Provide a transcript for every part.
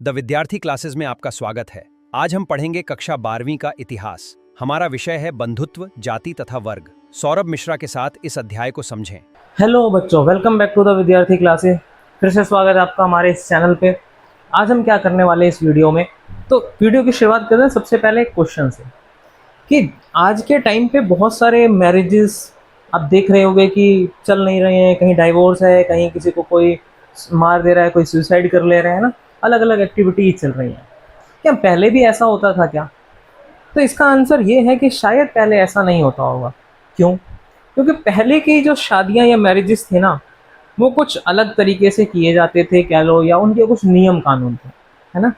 The विद्यार्थी classes में आपका स्वागत है। आज हम पढ़ेंगे कक्षा 12वीं का इतिहास। हमारा विषय है बंधुत्व, जाति तथा वर्ग। सौरभ मिश्रा के साथ इस अध्याय को समझें। हेलो बच्चों, वेलकम बैक टू द विद्यार्थी क्लासेस। फिर से स्वागत है आपका हमारे इस चैनल पे। आज हम क्या करने वाले हैं इस वीडियो में, तो वीडियो की शुरुआत करते हैं सबसे पहले एक क्वेश्चन से कि आज के टाइम पे बहुत सारे मैरिजेस आप देख रहे होंगे कि चल नहीं रहे हैं, कहीं डाइवोर्स है, कहीं किसी को कोई मार दे रहा है, कोई सुसाइड कर ले रहे हैं ना, अलग अलग एक्टिविटीज चल रही हैं। क्या पहले भी ऐसा होता था क्या? तो इसका आंसर ये है कि शायद पहले ऐसा नहीं होता होगा। क्यों? क्योंकि पहले की जो शादियां या मैरिजेस थे ना, वो कुछ अलग तरीके से किए जाते थे कह लो, या उनके कुछ नियम कानून थे, है ना।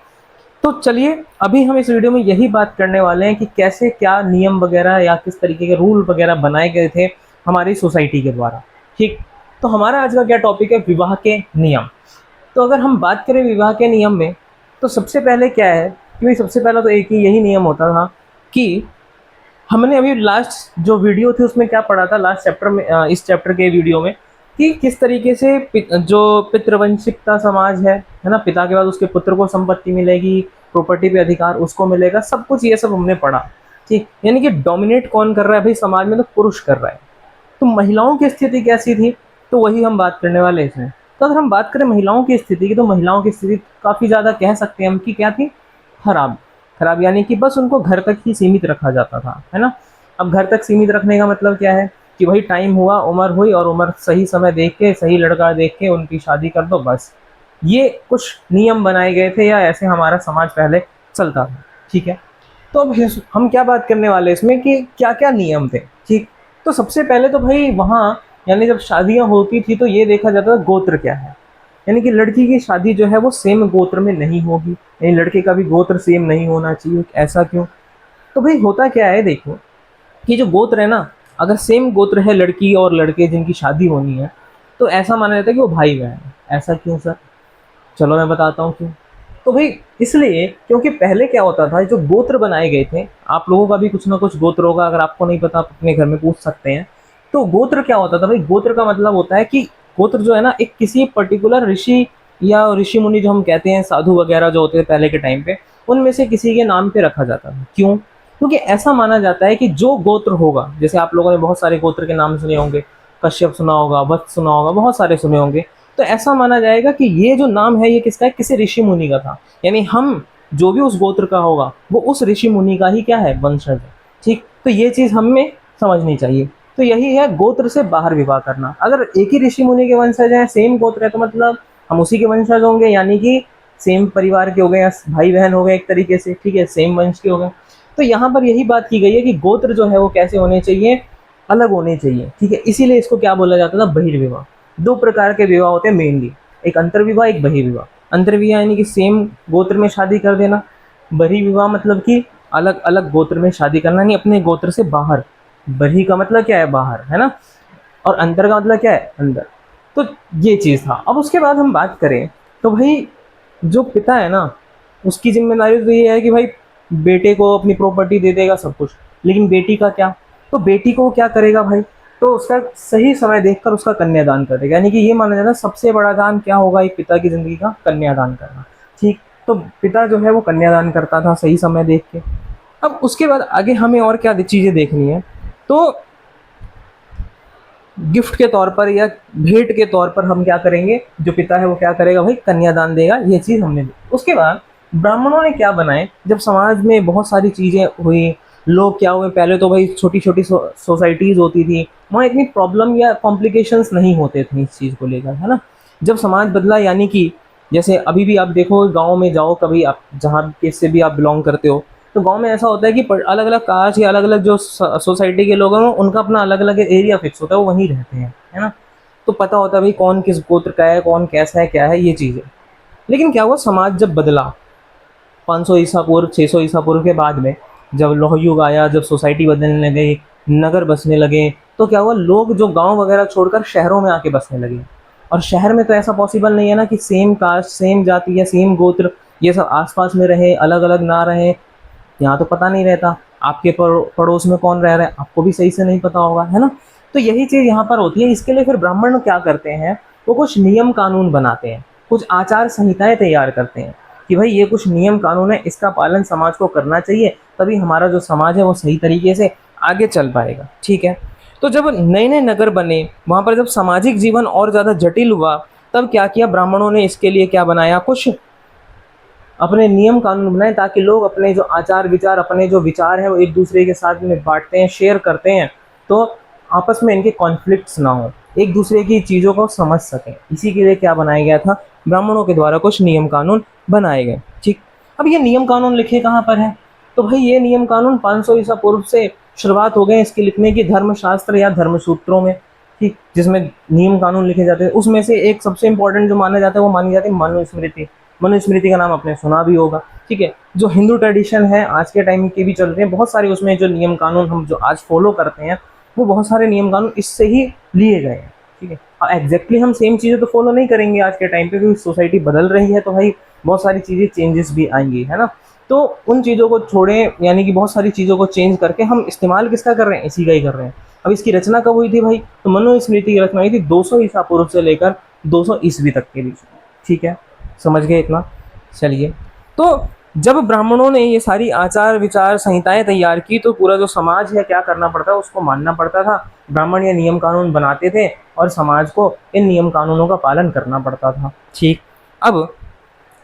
तो चलिए अभी हम इस वीडियो में यही बात करने वाले हैं कि कैसे क्या नियम वगैरह या किस तरीके के रूल वगैरह बनाए गए थे हमारी सोसाइटी के द्वारा। ठीक, तो हमारा आज का क्या टॉपिक है? विवाह के नियम। तो अगर हम बात करें विवाह के नियम में, तो सबसे पहले क्या है कि सबसे पहला तो एक ही यही नियम होता था कि हमने अभी लास्ट जो वीडियो थी उसमें क्या पढ़ा था, लास्ट चैप्टर में, इस चैप्टर के वीडियो में, कि किस तरीके से जो पितृवंशिकता समाज है ना, पिता के बाद उसके पुत्र को संपत्ति मिलेगी, प्रॉपर्टी पे अधिकार उसको मिलेगा, सब कुछ ये सब हमने पढ़ा। ठीक, यानी कि डोमिनेट कौन कर रहा है भाई समाज में? तो पुरुष कर रहा है। तो महिलाओं की स्थिति कैसी थी, तो वही हम बात करने वाले इसमें। तो अगर हम बात करें महिलाओं की स्थिति की, तो महिलाओं की स्थिति काफ़ी ज़्यादा कह सकते हैं हम कि क्या थी? खराब। खराब यानी कि बस उनको घर तक ही सीमित रखा जाता था, है ना। अब घर तक सीमित रखने का मतलब क्या है कि वही टाइम हुआ, उम्र हुई, और उम्र सही समय देख के, सही लड़का देख के उनकी शादी कर दो, बस। ये कुछ नियम बनाए गए थे, या ऐसे हमारा समाज पहले चलता था। ठीक है, तो अब हम क्या बात करने वाले इसमें कि क्या क्या नियम थे। ठीक, तो सबसे पहले तो भाई वहाँ, यानी जब शादियाँ होती थी तो ये देखा जाता था गोत्र क्या है, यानी कि लड़की की शादी जो है वो सेम गोत्र में नहीं होगी, यानी लड़के का भी गोत्र सेम नहीं होना चाहिए। ऐसा क्यों? तो भाई होता क्या है, देखो कि जो गोत्र है ना, अगर सेम गोत्र है लड़की और लड़के जिनकी शादी होनी है, तो ऐसा माना जाता है कि वो भाई बहन है। ऐसा क्यों सर? चलो मैं बताता हूँ क्यों। तो भाई इसलिए क्योंकि पहले क्या होता था, जो गोत्र बनाए गए थे, आप लोगों का भी कुछ ना कुछ गोत्र होगा, अगर आपको नहीं पता आप अपने घर में पूछ सकते हैं। तो गोत्र क्या होता था भाई? गोत्र का मतलब होता है कि गोत्र जो है ना, एक किसी पर्टिकुलर ऋषि या ऋषि मुनि जो हम कहते हैं, साधु वगैरह जो होते थे पहले के टाइम पे, उनमें से किसी के नाम पे रखा जाता था। क्यों? क्योंकि ऐसा माना जाता है कि जो गोत्र होगा, जैसे आप लोगों ने बहुत सारे गोत्र के नाम सुने होंगे, कश्यप सुना होगा, वत्स सुना होगा, बहुत सारे सुने होंगे। तो ऐसा माना जाएगा कि ये जो नाम है ये किसका है? किसी ऋषि मुनि का था। यानी हम जो भी उस गोत्र का होगा वो उस ऋषि मुनि का ही क्या है? वंशज है। ठीक, तो ये चीज़ हमें समझनी चाहिए। तो यही है गोत्र से बाहर विवाह करना। अगर एक ही ऋषि मुनि के वंशज हैं, सेम गोत्र है, तो मतलब हम उसी के वंशज होंगे, यानी कि सेम परिवार के हो गए या भाई बहन हो गए एक तरीके से। ठीक है, सेम वंश के हो गए। तो यहाँ पर यही बात की गई है कि गोत्र जो है वो कैसे होने चाहिए? अलग होने चाहिए। ठीक है, इसीलिए इसको क्या बोला जाता था? बहिर्विवाह। दो प्रकार के विवाह होते हैं मेनली, एक अंतर्विवाह, एक बहिर्विवाह। अंतर्विवाह यानी कि सेम गोत्र में शादी कर देना। बहिर्विवाह मतलब कि अलग अलग गोत्र में शादी करना, नहीं अपने गोत्र से बाहर। बहि का मतलब क्या है? बाहर, है ना। और अंतर का मतलब क्या है? अंदर। तो ये चीज़ था। अब उसके बाद हम बात करें तो भाई जो पिता है ना, उसकी जिम्मेदारी तो ये है कि भाई बेटे को अपनी प्रॉपर्टी दे देगा, सब कुछ। लेकिन बेटी का क्या? तो बेटी को क्या करेगा भाई? तो उसका सही समय देखकर उसका कन्यादान कर देगा। यानी कि ये माना जाता है सबसे बड़ा दान क्या होगा एक पिता की जिंदगी का? कन्यादान करना। ठीक, तो पिता जो है वो कन्यादान करता था सही समय देख के। अब उसके बाद आगे हमें और क्या चीज़ें देखनी है, तो गिफ्ट के तौर पर या भेंट के तौर पर हम क्या करेंगे, जो पिता है वो क्या करेगा भाई? कन्यादान देगा। ये चीज़ हमने दी। उसके बाद ब्राह्मणों ने क्या बनाए, जब समाज में बहुत सारी चीज़ें हुई, लोग क्या हुए, पहले तो भाई छोटी छोटी सोसाइटीज़ होती थी, वहाँ इतनी प्रॉब्लम या कॉम्प्लिकेशंस नहीं होते थे इस चीज़ को लेकर, है ना। जब समाज बदला, यानी कि जैसे अभी भी आप देखो, गाँव में जाओ कभी, आप जहाँ से भी आप बिलोंग करते हो, तो गांव में ऐसा होता है कि अलग अलग कास्ट या अलग अलग जो सोसाइटी के लोग हैं उनका अपना अलग अलग एरिया फिक्स होता है, वो वहीं रहते हैं, है ना। तो पता होता है भाई कौन किस गोत्र का है, कौन कैसा है, क्या है, ये चीज़ है। लेकिन क्या हुआ, समाज जब बदला 500 ईसा पूर्व, 600 ईसा पूर्व के बाद में, जब लौह युग आया, जब सोसाइटी बदलने लगे, नगर बसने लगे, तो क्या हुआ, लोग जो गाँव वगैरह छोड़कर शहरों में आके बसने लगे। और शहर में तो ऐसा पॉसिबल नहीं है ना कि सेम कास्ट, सेम जाति या सेम गोत्र ये सब आसपास में रहे, अलग अलग ना रहे। यहाँ तो पता नहीं रहता आपके पड़ोस में कौन रह रहा है, आपको भी सही से नहीं पता होगा, है ना। तो यही चीज़ यहाँ पर होती है। इसके लिए फिर ब्राह्मण क्या करते हैं, वो कुछ नियम कानून बनाते हैं, कुछ आचार संहिताएं तैयार करते हैं। कि भाई ये कुछ नियम कानून है, इसका पालन समाज को करना चाहिए, तभी हमारा जो समाज है वो सही तरीके से आगे चल पाएगा। ठीक है। तो जब नए नए नगर बने, वहाँ पर जब सामाजिक जीवन और ज़्यादा जटिल हुआ, तब क्या किया ब्राह्मणों ने इसके लिए क्या बनाया, कुछ अपने नियम कानून बनाए ताकि लोग अपने जो आचार विचार, अपने जो विचार है वो एक दूसरे के साथ में बांटते हैं, शेयर करते हैं, तो आपस में इनके कॉन्फ्लिक्ट्स ना हो, एक दूसरे की चीज़ों को समझ सकें। इसी के लिए क्या बनाया गया था, ब्राह्मणों के द्वारा कुछ नियम कानून बनाए गए। ठीक। अब ये नियम कानून लिखे कहाँ पर है, तो भाई ये नियम कानून 500 ईसा पूर्व से शुरुआत हो गए इसके लिखने की, धर्मशास्त्र या धर्मसूत्रों में। ठीक, जिसमें नियम कानून लिखे जाते हैं, उसमें से एक सबसे इंपॉर्टेंट जो माना जाता है वो मानी जाती है मनुस्मृति। मनुस्मृति का नाम आपने सुना भी होगा। ठीक है। जो हिंदू ट्रेडिशन है आज के टाइम के भी चल रहे हैं बहुत सारे, उसमें जो नियम कानून हम जो आज फॉलो करते हैं वो बहुत सारे नियम कानून इससे ही लिए गए हैं। ठीक है। एग्जैक्टली हम सेम चीज़ें तो फॉलो नहीं करेंगे आज के टाइम पे, क्योंकि सोसाइटी बदल रही है, तो भाई बहुत सारी चीज़ें चेंजेस भी आएंगी, है ना। तो उन चीज़ों को छोड़ें, यानी कि बहुत सारी चीज़ों को चेंज करके हम इस्तेमाल किसका कर रहे हैं, इसी का ही कर रहे हैं। अब इसकी रचना कब हुई थी भाई, तो मनुस्मृति की रचना हुई थी 200 ईसा पूर्व से लेकर 200 ईस्वी तक के बीच में। ठीक है, समझ गए इतना। चलिए, तो जब ब्राह्मणों ने ये सारी आचार विचार संहिताएं तैयार की, तो पूरा जो समाज है क्या करना पड़ता है, उसको मानना पड़ता था। ब्राह्मण ये नियम कानून बनाते थे और समाज को इन नियम कानूनों का पालन करना पड़ता था। ठीक। अब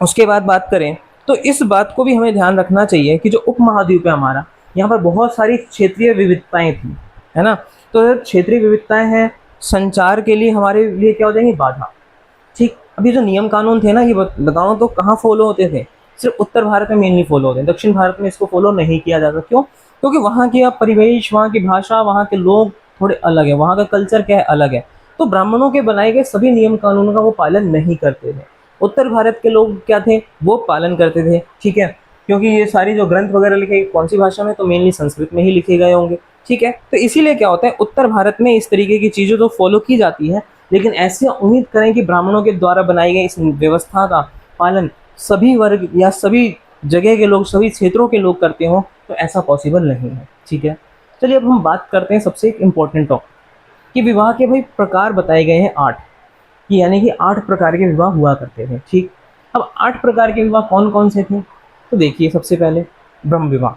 उसके बाद बात करें तो इस बात को भी हमें ध्यान रखना चाहिए कि जो उपमहाद्वीप है हमारा, यहाँ पर बहुत सारी क्षेत्रीय विविधताएं थी, है ना। तो क्षेत्रीय विविधताएं हैं, संचार के लिए हमारे लिए क्या हो जाएंगी, बाधा। ठीक। अब ये जो नियम कानून थे ना, ये बताऊँ तो कहाँ फॉलो होते थे, सिर्फ उत्तर भारत में मेनली फॉलो होते हैं, दक्षिण भारत में इसको फॉलो नहीं किया जाता। क्यों, क्योंकि वहाँ की परिवेश, वहाँ की भाषा, वहाँ के लोग थोड़े अलग है, वहाँ का कल्चर क्या है, अलग है। तो ब्राह्मणों के बनाए गए सभी नियम कानूनों का वो पालन नहीं करते थे। उत्तर भारत के लोग क्या थे, वो पालन करते थे। ठीक है, क्योंकि ये सारी जो ग्रंथ वगैरह लिखे कौन सी भाषा में, तो मेनली संस्कृत में ही लिखे गए होंगे। ठीक है, तो इसीलिए क्या होता है, उत्तर भारत में इस तरीके की चीज़ें तो फॉलो की जाती है, लेकिन ऐसे उम्मीद करें कि ब्राह्मणों के द्वारा बनाई गई इस व्यवस्था का पालन सभी वर्ग या सभी जगह के लोग, सभी क्षेत्रों के लोग करते हों, तो ऐसा पॉसिबल नहीं है। ठीक है। चलिए अब हम बात करते हैं सबसे एक इम्पॉर्टेंट टॉपिक कि विवाह के भाई प्रकार बताए गए हैं 8, कि यानी कि 8 प्रकार के विवाह हुआ करते थे। ठीक। अब 8 प्रकार के विवाह कौन कौन से थे, तो देखिए सबसे पहले ब्रह्म विवाह,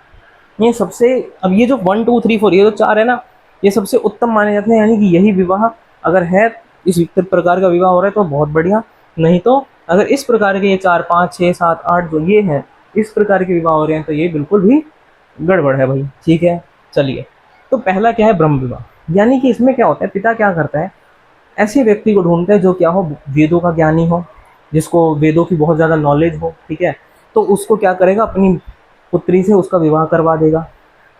ये सबसे, अब ये जो 1 2 3 4 ये जो 4 है ना, ये सबसे उत्तम माने जाते हैं, यानी कि यही विवाह अगर है, इस प्रकार का विवाह हो रहा है तो बहुत बढ़िया, नहीं तो अगर इस प्रकार के ये 4 5 6 7 8 जो ये हैं, इस प्रकार के विवाह हो रहे हैं, तो ये बिल्कुल भी गड़बड़ है भाई। ठीक है। चलिए, तो पहला क्या है, ब्रह्म विवाह, यानी कि इसमें क्या होता है, पिता क्या करता है, ऐसे व्यक्ति को ढूंढता है जो क्या हो, वेदों का ज्ञानी हो, जिसको वेदों की बहुत ज़्यादा नॉलेज हो। ठीक है, तो उसको क्या करेगा, अपनी पुत्री से उसका विवाह करवा देगा।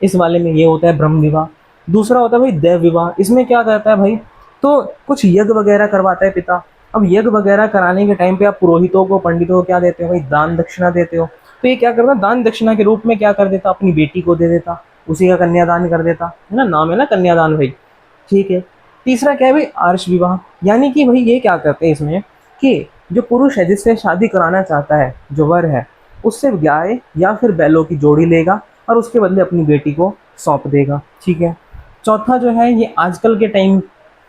इस वाले में ये होता है ब्रह्म विवाह। दूसरा होता है भाई देव विवाह, इसमें क्या करता है भाई, तो कुछ यज्ञ वगैरह करवाता है पिता। अब यज्ञ वगैरह कराने के टाइम पे आप पुरोहितों को, पंडितों को क्या देते हो भाई, दान दक्षिणा देते हो। तो ये क्या करता, दान दक्षिणा के रूप में क्या कर देता, अपनी बेटी को दे देता, उसी का कन्यादान कर देता, है ना, नाम है ना कन्यादान भाई। ठीक है। तीसरा क्या है भाई, आर्ष विवाह, यानी कि भाई ये क्या करते हैं इसमें कि जो पुरुष है जिससे शादी कराना चाहता है, जो वर है, उससे गाय या फिर बैलों की जोड़ी लेगा और उसके बदले अपनी बेटी को सौंप देगा। ठीक है। चौथा जो है, ये आजकल के टाइम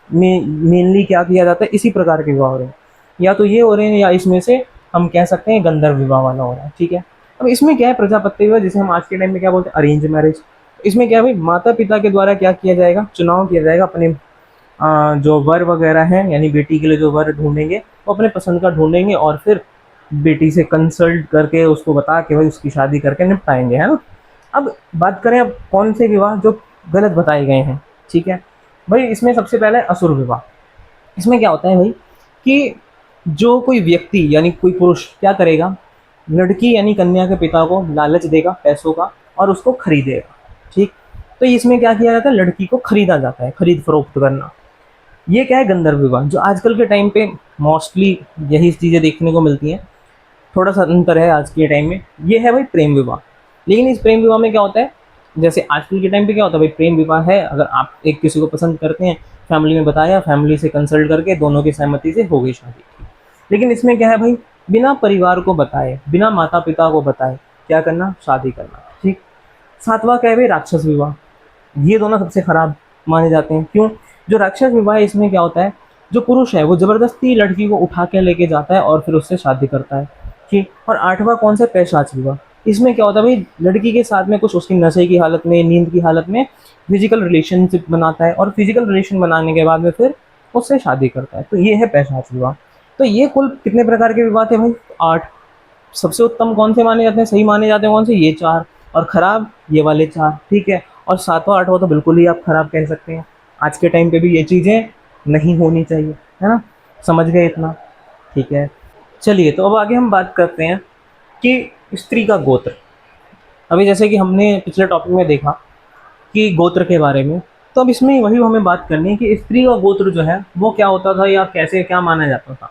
में मेनली क्या किया जाता है, इसी प्रकार के विवाह हो रहे हैं, या तो ये हो रहे हैं या इसमें से हम कह सकते हैं गंधर्व विवाह वाला हो रहा है। ठीक है। अब इसमें क्या है, प्रजापत्य विवाह, जिसे हम आज के टाइम में क्या बोलते हैं, अरेंज मैरिज। इसमें क्या है भाई, माता पिता के द्वारा क्या किया जाएगा, चुनाव किया जाएगा, अपने जो वर वगैरह हैं, यानी बेटी के लिए जो वर ढूंढेंगे वो अपने पसंद का ढूंढेंगे और फिर बेटी से कंसल्ट करके उसको बता के भाई उसकी शादी करके निपटाएंगे, है ना। अब बात करें अब कौन से विवाह जो गलत बताए गए हैं। ठीक है भाई, इसमें सबसे पहले असुर विवाह। इसमें क्या होता है भाई कि जो कोई व्यक्ति यानी कोई पुरुष क्या करेगा, लड़की यानी कन्या के पिता को लालच देगा पैसों का और उसको खरीदेगा। ठीक। तो इसमें क्या किया जाता है, लड़की को खरीदा जाता है, खरीद फरोख्त करना। ये क्या है, गंधर्व विवाह, जो आजकल के टाइम पे मोस्टली यही चीज़ें देखने को मिलती हैं, थोड़ा सा अंतर है आज के टाइम में। ये है भाई प्रेम विवाह। लेकिन इस प्रेम विवाह में क्या होता है, जैसे आजकल के टाइम पे क्या होता है भाई, प्रेम विवाह है, अगर आप एक किसी को पसंद करते हैं, फैमिली में बताया, फैमिली से कंसल्ट करके दोनों की सहमति से हो गई शादी। लेकिन इसमें क्या है भाई, बिना परिवार को बताए, बिना माता पिता को बताए क्या करना, शादी करना। ठीक। सातवां क्या है भाई, राक्षस विवाह। ये दोनों सबसे खराब माने जाते हैं। क्यों, जो राक्षस विवाह है इसमें क्या होता है, जो पुरुष है वो ज़बरदस्ती लड़की को उठा के लेके जाता है और फिर उससे शादी करता है। ठीक। और आठवां कौन सा, पैशाच विवाह। इसमें क्या होता है भाई, लड़की के साथ में कुछ उसकी नशे की हालत में, नींद की हालत में फिजिकल रिलेशनशिप बनाता है और फिजिकल रिलेशन बनाने के बाद में फिर उससे शादी करता है, तो ये है पैशाच विवाह। तो ये कुल कितने प्रकार के विवाह थे भाई, 8। सबसे उत्तम कौन से माने जाते हैं, सही माने जाते हैं कौन से, ये 4, और खराब ये वाले 4, ठीक है। और 7वां 8वां तो बिल्कुल ही आप खराब कह सकते हैं। आज के टाइम पे भी ये चीज़ें नहीं होनी चाहिए, है ना, समझ गए इतना, ठीक है। चलिए, तो अब आगे हम बात करते हैं कि स्त्री का गोत्र। अभी जैसे कि हमने पिछले टॉपिक में देखा कि गोत्र के बारे में, तो अब इसमें वही हमें बात करनी है कि स्त्री का गोत्र जो है वो क्या होता था या कैसे क्या माना जाता था।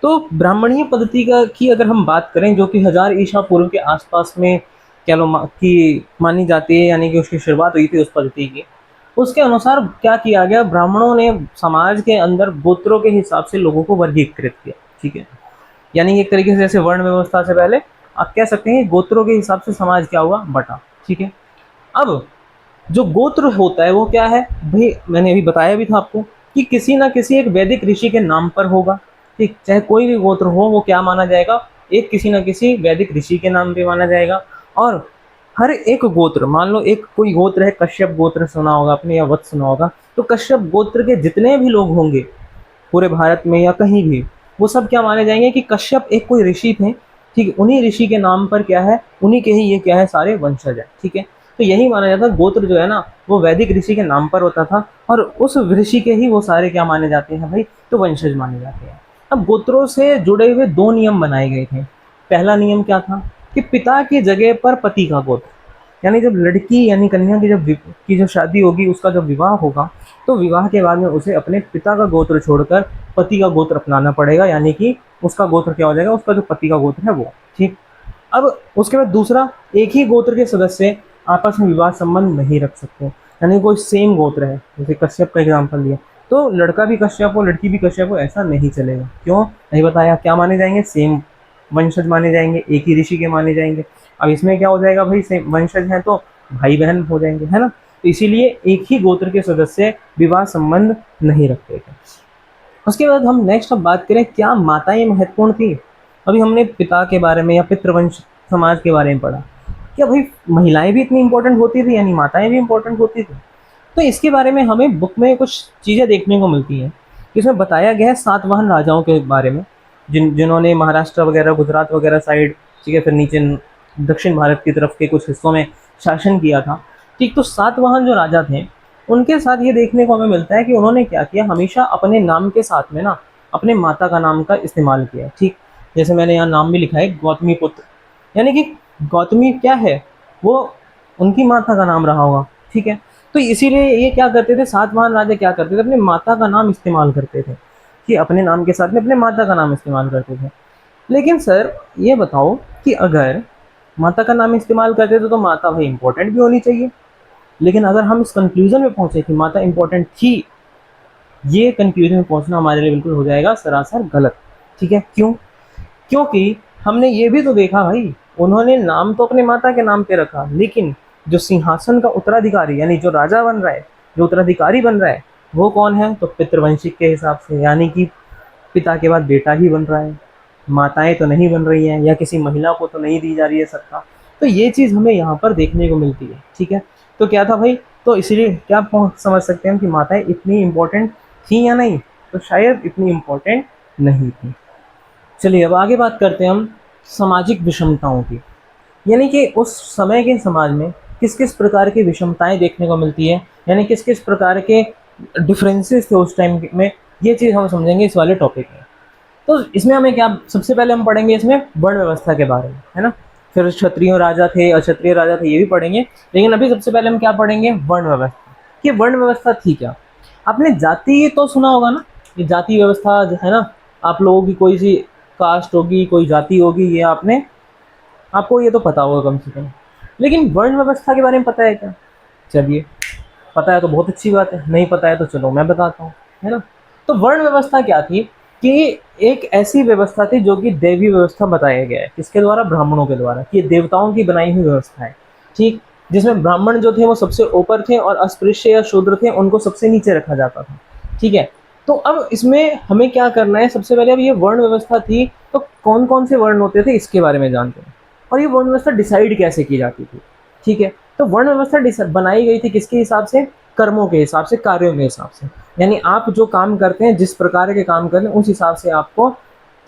तो ब्राह्मणीय पद्धति का की अगर हम बात करें, जो कि 1000 ईसा पूर्व के आसपास में कह लो कि मानी जाती है, यानी कि उसकी शुरुआत हुई थी उस पद्धति की। उसके अनुसार क्या किया गया, ब्राह्मणों ने समाज के अंदर गोत्रों के हिसाब से लोगों को वर्गीकृत किया, ठीक है। यानी एक तरीके से जैसे वर्ण व्यवस्था से पहले आप कह सकते हैं गोत्रों के हिसाब से समाज क्या हुआ, बटा, ठीक है। अब जो गोत्र होता है वो क्या है भाई, मैंने अभी बताया भी था आपको कि किसी ना किसी एक वैदिक ऋषि के नाम पर होगा, ठीक। चाहे कोई भी गोत्र हो वो क्या माना जाएगा, एक किसी ना किसी वैदिक ऋषि के नाम पे माना जाएगा। और हर एक गोत्र, मान लो एक कोई गोत्र है, कश्यप गोत्र सुना होगा आपने या वत्स सुना होगा, तो कश्यप गोत्र के जितने भी लोग होंगे पूरे भारत में या कहीं भी, वो सब क्या माने जाएंगे कि कश्यप एक कोई ऋषि थे, ठीक है। उन्हीं ऋषि के नाम पर क्या है, उन्हीं के ही ये क्या है, सारे वंशज है, ठीक है। तो यही माना जाता है गोत्र जो है ना वो वैदिक ऋषि के नाम पर होता था, और उस ऋषि के ही वो सारे क्या माने जाते हैं भाई, तो वंशज माने जाते हैं। अब गोत्रों से जुड़े हुए 2 नियम बनाए गए थे। पहला नियम क्या था कि पिता की जगह पर पति का गोत्र, यानी जब लड़की यानी कन्या की जब शादी होगी, उसका जब विवाह होगा, तो विवाह के बाद में उसे अपने पिता का गोत्र छोड़कर पति का गोत्र अपनाना पड़ेगा, यानी कि उसका गोत्र क्या हो जाएगा, उसका जो पति का गोत्र है वो, ठीक। अब उसके बाद दूसरा, एक ही गोत्र के सदस्य आपस में विवाह संबंध नहीं रख सकते, यानी कोई सेम गोत्र है, जैसे कश्यप का एग्जाम्पल लिया, तो लड़का भी कश्यप हो लड़की भी कश्यप हो, ऐसा नहीं चलेगा। क्यों नहीं बताया, क्या माने जाएंगे, सेम वंशज माने जाएंगे, एक ही ऋषि के माने जाएंगे। अब इसमें क्या हो जाएगा भाई, सेम वंशज हैं तो भाई बहन हो जाएंगे, है ना। तो इसीलिए एक ही गोत्र के सदस्य विवाह संबंध नहीं रखते थे। उसके बाद हम नेक्स्ट अब बात करें, क्या माताएं महत्वपूर्ण थी। अभी हमने पिता के बारे में या पितृवंश समाज के बारे में पढ़ा, क्या भाई महिलाएं भी इतनी इंपॉर्टेंट होती थी, यानी माताएं भी इंपॉर्टेंट होती थी। तो इसके बारे में हमें बुक में कुछ चीज़ें देखने को मिलती हैं। इसमें बताया गया है सातवाहन राजाओं के बारे में, जिन्होंने महाराष्ट्र वगैरह, गुजरात वगैरह साइड, ठीक है, फिर नीचे दक्षिण भारत की तरफ के कुछ हिस्सों में शासन किया था, ठीक। तो सातवाहन जो राजा थे, उनके साथ ये देखने को हमें मिलता है कि उन्होंने क्या किया, हमेशा अपने नाम के साथ में ना अपने माता का नाम का इस्तेमाल किया, ठीक। जैसे मैंने यहाँ नाम भी लिखा है, गौतमी पुत्र, यानी कि गौतमी क्या है, वो उनकी माता का नाम रहा होगा, ठीक है। तो इसीलिए ये क्या करते थे, सातवाहन राजा क्या करते थे, अपने माता का नाम इस्तेमाल करते थे, कि अपने नाम के साथ में अपने माता का नाम इस्तेमाल करते थे। लेकिन सर ये बताओ कि अगर माता का नाम इस्तेमाल करते थे तो माता भाई इंपॉर्टेंट भी होनी चाहिए। लेकिन अगर हम इस कंक्लूजन में पहुंचे कि माता इंपॉर्टेंट थी, ये कंक्लूजन में पहुंचना हमारे लिए बिल्कुल हो जाएगा सरासर गलत, ठीक है। क्यों, क्योंकि हमने ये भी तो देखा भाई, उन्होंने नाम तो अपने माता के नाम पे रखा, लेकिन जो सिंहासन का उत्तराधिकारी यानी जो राजा बन रहा है, जो उत्तराधिकारी बन रहा है, वो कौन है, तो पितृवंशिक के हिसाब से, यानी कि पिता के बाद बेटा ही बन रहा है, माताएं तो नहीं बन रही हैं, या किसी महिला को तो नहीं दी जा रही है सत्ता। तो ये चीज़ हमें यहाँ पर देखने को मिलती है, ठीक है। तो क्या था भाई, तो इसीलिए क्या समझ सकते हैं कि माताएं इतनी इम्पोर्टेंट थी या नहीं, तो शायद इतनी इम्पोर्टेंट नहीं थी। चलिए अब आगे बात करते हैं हम सामाजिक विषमताओं की, यानी कि उस समय के समाज में किस किस प्रकार की विषमताएं देखने को मिलती है, यानी किस किस प्रकार के डिफरेंसेस थे उस टाइम में, ये चीज़ हम समझेंगे इस वाले टॉपिक में। तो इसमें हमें क्या, सबसे पहले हम पढ़ेंगे इसमें वर्ण व्यवस्था के बारे में, है ना। फिर क्षत्रिय राजा थे, अक्षत्रिय राजा थे, ये भी पढ़ेंगे। लेकिन अभी सबसे पहले हम क्या पढ़ेंगे, वर्ण व्यवस्था, कि वर्ण व्यवस्था थी क्या। आपने जाति तो सुना होगा ना, ये जाति व्यवस्था जो है ना, आप लोगों की कोई सी कास्ट होगी, कोई जाति होगी, ये आपको ये तो पता होगा कम से कम। लेकिन वर्ण व्यवस्था के बारे में पता है क्या, चलिए पता है तो बहुत अच्छी बात है, नहीं पता है तो चलो मैं बताता हूँ, है ना। तो वर्ण व्यवस्था क्या थी कि एक ऐसी व्यवस्था थी जो कि देवी व्यवस्था बताया गया है, किसके द्वारा, ब्राह्मणों के द्वारा, कि ये देवताओं की बनाई हुई व्यवस्था है, ठीक। जिसमें ब्राह्मण जो थे वो सबसे ऊपर थे और अस्पृश्य या शूद्र थे उनको सबसे नीचे रखा जाता था, ठीक है। तो अब इसमें हमें क्या करना है, सबसे पहले अब ये वर्ण व्यवस्था थी तो कौन कौन से वर्ण होते थे इसके बारे में जानते हैं, और ये वर्ण व्यवस्था डिसाइड कैसे की जाती थी। ठीक है, तो वर्ण व्यवस्था बनाई गई थी किसके हिसाब से, कर्मों के हिसाब से, कार्यों के हिसाब से। यानी आप जो काम करते हैं, जिस प्रकार के काम करते हैं, उस हिसाब से आपको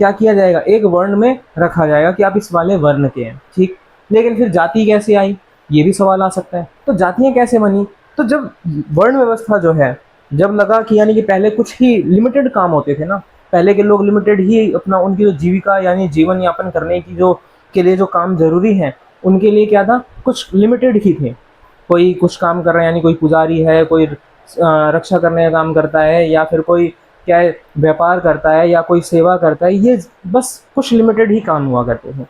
क्या किया जाएगा, एक वर्ण में रखा जाएगा कि आप इस वाले वर्ण के हैं। ठीक, लेकिन फिर जाति कैसे आई, ये भी सवाल आ सकता है। तो जातियां कैसे बनी, तो जब वर्ण व्यवस्था जो है, जब लगा कि यानी कि पहले कुछ ही लिमिटेड काम होते थे ना, पहले के लोग लिमिटेड ही अपना, उनकी जो जीविका यानी जीवन यापन करने की जो के लिए जो काम जरूरी है, उनके लिए क्या था, कुछ लिमिटेड ही थे। कोई कुछ काम कर रहा है, यानी कोई पुजारी है, कोई रक्षा करने का काम करता है, या फिर कोई क्या है व्यापार करता है, या कोई सेवा करता है, ये बस कुछ लिमिटेड ही काम हुआ करते थे।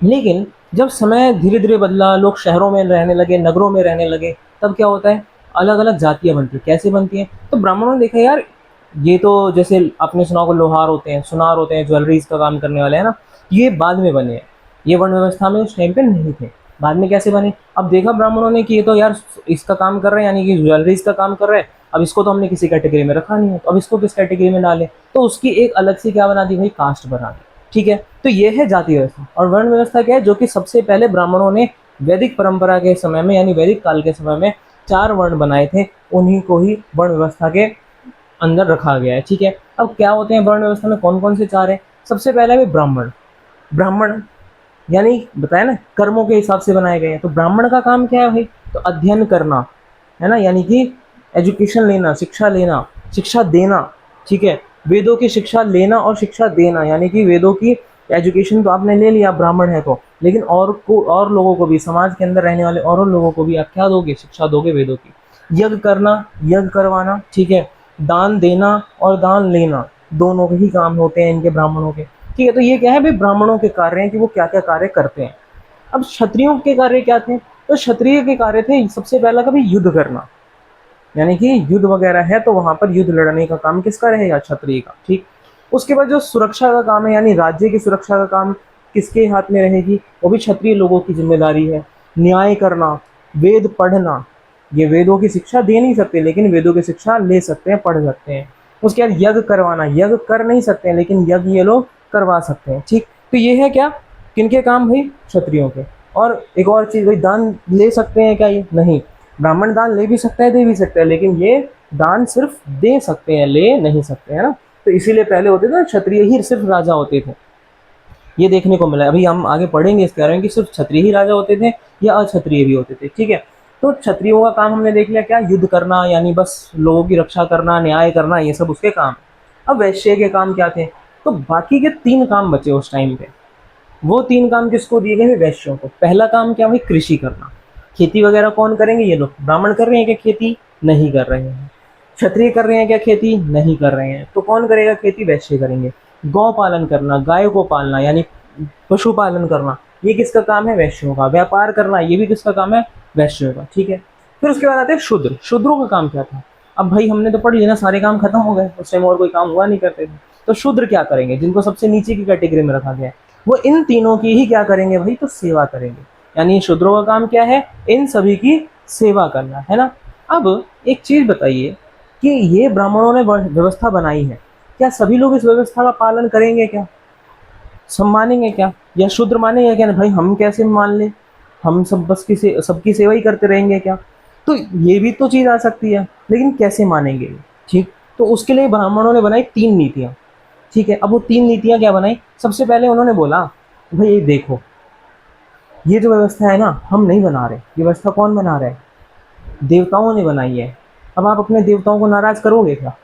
लेकिन जब समय धीरे धीरे बदला, लोग शहरों में रहने लगे, नगरों में रहने लगे, तब क्या होता है, अलग अलग जातियां बनती हैं। कैसे बनती हैं, तो ब्राह्मणों ने देखा यार, ये तो जैसे आपने सुना होगा, लोहार होते हैं, सुनार होते हैं, ज्वेलरीज का काम करने वाले, है ना, ये बाद में बने हैं, ये वर्ण व्यवस्था में उस टाइम पे नहीं थे। बाद में कैसे बने, अब देखा ब्राह्मणों ने कि ये तो यार इसका काम कर रहे हैं, यानी कि ज्वेलरीज का काम कर रहे हैं, अब इसको तो हमने किसी कैटेगरी में रखा नहीं है, तो अब इसको किस कैटेगरी में डालें, तो उसकी एक अलग से क्या बना दी भाई, कास्ट बना दी। ठीक है, तो ये है जाति व्यवस्था। और वर्ण व्यवस्था क्या है, जो कि सबसे पहले ब्राह्मणों ने वैदिक परंपरा के समय में, यानी वैदिक काल के समय में 4 वर्ण बनाए थे, उन्हीं को ही वर्ण व्यवस्था के अंदर रखा गया है। ठीक है, अब क्या होते हैं वर्ण व्यवस्था में, कौन कौन से 4 है, सबसे पहले है ब्राह्मण। ब्राह्मण यानी बताया ना, कर्मों के हिसाब से बनाए गए हैं। तो ब्राह्मण का काम क्या है भाई, तो अध्ययन करना, है ना, यानी कि एजुकेशन लेना, शिक्षा लेना, शिक्षा देना। ठीक है, वेदों की शिक्षा लेना और शिक्षा देना, यानी कि वेदों की एजुकेशन तो आपने ले लिया ब्राह्मण है तो, लेकिन और लोगों को भी, समाज के अंदर रहने वाले और लोगों को भी आप क्या दोगे, शिक्षा दोगे वेदों की। यज्ञ करना, यज्ञ करवाना, ठीक है, दान देना और दान लेना, दोनों के ही काम होते हैं इनके, ब्राह्मणों के। ठीक है, तो ये क्या है भाई, ब्राह्मणों के कार्य हैं कि वो क्या क्या कार्य करते हैं। अब क्षत्रियों के कार्य क्या थे, तो क्षत्रिय के कार्य थे सबसे पहला कभी युद्ध करना, यानी कि युद्ध वगैरह है तो वहां पर युद्ध लड़ने का काम किसका रहेगा, क्षत्रिय का। ठीक, उसके बाद जो सुरक्षा का काम है, यानी राज्य की सुरक्षा का काम किसके हाथ में रहेगी, वो भी क्षत्रिय लोगों की जिम्मेदारी है। न्याय करना, वेद पढ़ना, ये वेदों की शिक्षा दे नहीं सकते लेकिन वेदों की शिक्षा ले सकते हैं, पढ़ सकते हैं। उसके बाद यज्ञ करवाना, यज्ञ कर नहीं सकते हैं लेकिन यज्ञ ये लोग करवा सकते हैं। ठीक, तो ये है क्या, किनके काम भाई, क्षत्रियों के। और एक और चीज भाई, दान ले सकते हैं क्या, ये नहीं, ब्राह्मण दान ले भी सकता है, दे भी सकता है, लेकिन ये दान सिर्फ दे सकते हैं, ले नहीं सकते, है ना। तो इसीलिए पहले होते थे क्षत्रिय ही सिर्फ राजा होते थे, ये देखने को मिला है। अभी हम आगे पढ़ेंगे इसके बारे में कि सिर्फ क्षत्रिय ही राजा होते थे या अक्षत्रिय भी होते थे। ठीक है, तो क्षत्रियों का काम हमने देख लिया, क्या, युद्ध करना, यानी बस लोगों की रक्षा करना, न्याय करना, ये सब उसके काम। अब वैश्य के काम क्या थे, तो बाकी के 3 काम बचे उस टाइम पे। वो 3 काम किसको दिए गए, वैश्यों को। पहला काम क्या भाई, कृषि करना, खेती वगैरह कौन करेंगे, ये लोग। ब्राह्मण कर रहे हैं क्या खेती, नहीं कर रहे हैं। क्षत्रिय कर रहे हैं क्या खेती, नहीं कर रहे हैं। तो कौन करेगा खेती, वैश्य करेंगे। गौ पालन करना, गाय को पालना, यानी पशुपालन करना, ये किसका काम है, वैश्यों का। व्यापार करना, ये भी किसका काम है, वैश्यों का। ठीक है, फिर उसके बाद आते हैं शूद्र। शूद्रों का काम क्या था, अब भाई हमने तो पढ़ लिया ना, सारे काम खत्म हो गए, उस टाइम और कोई काम हुआ नहीं करते थे। तो शूद्र क्या करेंगे, जिनको सबसे नीचे की कैटेगरी में रखा गया है, वो इन तीनों की ही क्या करेंगे भाई, तो सेवा करेंगे। यानी शूद्रों का काम क्या है, इन सभी की सेवा करना, है ना। अब एक चीज बताइए कि ये ब्राह्मणों ने व्यवस्था बनाई है, क्या सभी लोग इस व्यवस्था का पालन करेंगे, क्या सब मानेंगे क्या, या शूद्र मानेंगे क्या, भाई हम कैसे मान ले, हम सब बस सबकी सेवा ही करते रहेंगे क्या। तो ये भी तो चीज आ सकती है, लेकिन कैसे मानेंगे। ठीक, तो उसके लिए ब्राह्मणों ने बनाई 3 नीतियां। ठीक है, अब वो 3 नीतियां क्या बनाई, सबसे पहले उन्होंने बोला भाई ये देखो, ये जो व्यवस्था है ना, हम नहीं बना रहे, ये व्यवस्था कौन बना रहा है, देवताओं ने बनाई है। अब आप अपने देवताओं को नाराज करोगे क्या,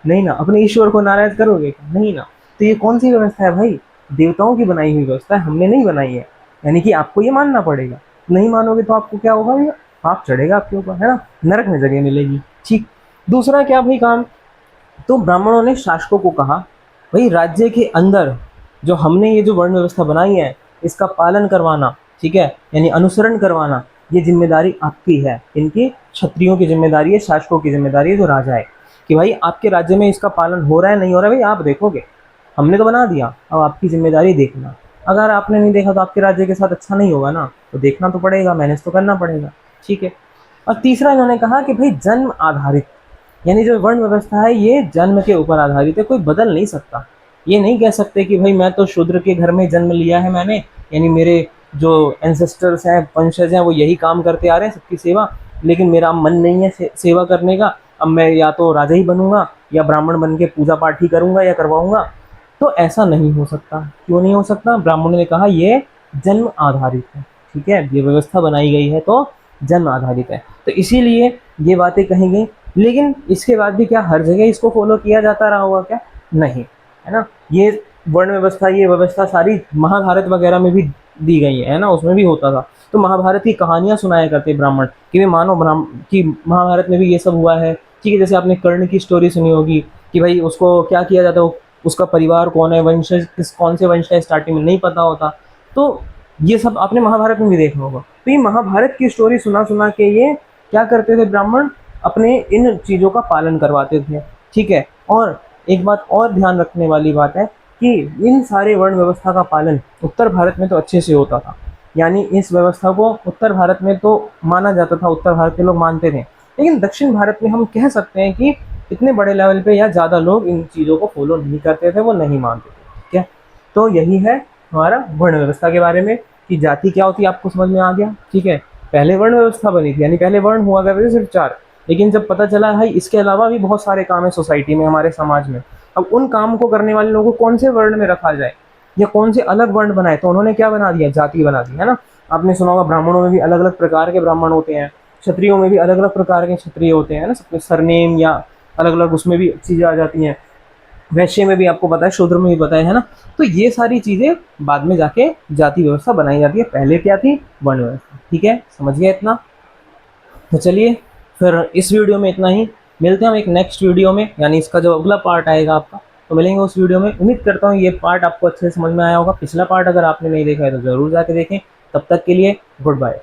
नहीं ना। अपने ईश्वर को नाराज करोगे क्या, नहीं ना। तो ये कौन सी व्यवस्था है भाई, देवताओं की बनाई हुई व्यवस्था है, हमने नहीं बनाई है, यानी कि आपको ये मानना पड़ेगा। नहीं मानोगे तो आपको क्या होगा, ये पाप चढ़ेगा आपके ऊपर, है ना, नरक में जगह मिलेगी। ठीक, दूसरा क्या भाई काम, तो ब्राह्मणों ने शासकों को कहा भाई राज्य के अंदर जो हमने ये जो वर्ण व्यवस्था बनाई है, इसका पालन करवाना, ठीक है, यानी अनुसरण करवाना, ये जिम्मेदारी आपकी है। इनकी क्षत्रियों की जिम्मेदारी है, शासकों की जिम्मेदारी है, जो राजा है, कि भाई आपके राज्य में इसका पालन हो रहा है नहीं हो रहा है, भाई आप देखोगे, हमने तो बना दिया, अब आपकी जिम्मेदारी देखना। अगर आपने नहीं देखा तो आपके राज्य के साथ अच्छा नहीं होगा ना, तो देखना तो पड़ेगा, मैनेज तो करना पड़ेगा। ठीक है, और तीसरा इन्होंने कहा कि भाई जन्म आधारित, यानी जो वर्ण व्यवस्था है ये जन्म के ऊपर आधारित है, कोई बदल नहीं सकता। ये नहीं कह सकते कि भाई मैं तो शूद्र के घर में जन्म लिया है मैंने, यानी मेरे जो एंसेस्टर्स हैं, वंशज हैं, वो यही काम करते आ रहे हैं सबकी सेवा, लेकिन मेरा मन नहीं है सेवा करने का, अब मैं या तो राजा ही बनूंगा या ब्राह्मण बन के पूजा पाठ ही करूंगा या करवाऊंगा। तो ऐसा नहीं हो सकता। क्यों नहीं हो सकता? ब्राह्मणों ने कहा ये जन्म आधारित है, ठीक है, ये व्यवस्था बनाई गई है तो जन्म आधारित है, तो इसीलिए ये बातें कही गई। लेकिन इसके बाद भी क्या हर जगह इसको फॉलो किया जाता रहा होगा क्या? नहीं, है ना। ये वर्ण व्यवस्था, ये व्यवस्था सारी महाभारत वगैरह में भी दी गई है ना, उसमें भी होता था। तो महाभारत की कहानियां सुनाया करते ब्राह्मण कि वे मानो ब्राह्मण कि महाभारत में भी ये सब हुआ है, ठीक है। जैसे आपने कर्ण की स्टोरी सुनी होगी कि भाई उसको क्या किया जाता है, उसका परिवार कौन है, वंशज कौन से वंश है, स्टार्टिंग में नहीं पता होता। तो ये सब आपने महाभारत में भी देखा होगा। तो ये महाभारत की स्टोरी सुना सुना के ये क्या करते थे ब्राह्मण, अपने इन चीज़ों का पालन करवाते थे, ठीक है। और एक बात और ध्यान रखने वाली बात है कि इन सारे वर्ण व्यवस्था का पालन उत्तर भारत में तो अच्छे से होता था, यानी इस व्यवस्था को उत्तर भारत में तो माना जाता था, उत्तर भारत के लोग मानते थे। लेकिन दक्षिण भारत में हम कह सकते हैं कि इतने बड़े लेवल पे या ज़्यादा लोग इन चीज़ों को फॉलो नहीं करते थे, वो नहीं मानते थे, ठीक है। तो यही है हमारा वर्ण व्यवस्था के बारे में कि जाति क्या होती है, आपको समझ में आ गया, ठीक है। पहले वर्ण व्यवस्था बनी थी, यानी पहले वर्ण हुआ करते थे सिर्फ 4, लेकिन जब पता चला भाई इसके अलावा भी बहुत सारे काम है सोसाइटी में, हमारे समाज में, अब उन काम को करने वाले लोगों को कौन से वर्ण में रखा जाए या कौन से अलग वर्ण बनाए, तो उन्होंने क्या बना दिया, जाति बना दी, है ना। आपने सुना होगा ब्राह्मणों में भी अलग अलग प्रकार के ब्राह्मण होते हैं, क्षत्रियों में भी अलग अलग प्रकार के क्षत्रिय होते हैं ना, सबके सरनेम या अलग अलग उसमें भी चीज़ें आ जाती हैं। वैश्य में भी आपको पता है, शूद्र में भी पता है ना। तो ये सारी चीज़ें बाद में जाके जाति व्यवस्था बनाई जाती है, पहले क्या थी, वर्ण व्यवस्था, ठीक है। समझ गया इतना? तो चलिए फिर इस वीडियो में इतना ही, मिलते हैं हम एक नेक्स्ट वीडियो में, यानी इसका जो अगला पार्ट आएगा आपका, तो मिलेंगे उस वीडियो में। उम्मीद करता हूँ ये पार्ट आपको अच्छे से समझ में आया होगा। पिछला पार्ट अगर आपने नहीं देखा है तो ज़रूर जाके देखें। तब तक के लिए गुड बाय।